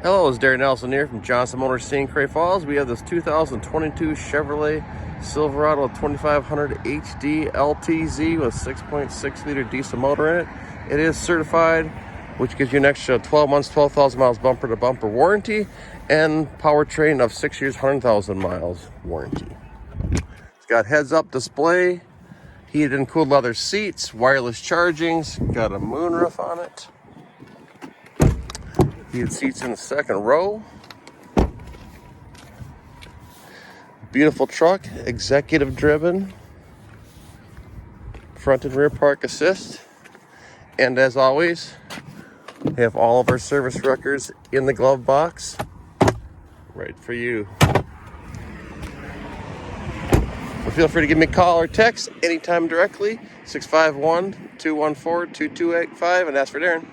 Hello, it's Darren Nelson here from Johnson Motors St. Croix Falls. We have this 2022 Chevrolet Silverado 2500 HD LTZ with 6.6 liter diesel motor in it. It is certified, which gives you an extra 12 months, 12,000 miles bumper to bumper warranty, and powertrain of 6 years, 100,000 miles warranty. It's got heads up display, heated and cooled leather seats, wireless chargings, got a moonroof on it. Heated seats in the second row. Beautiful truck, executive driven. Front and rear park assist. And as always, we have all of our service records in the glove box. Right for you. So feel free to give me a call or text anytime directly. 651-214-2285 and ask for Darren.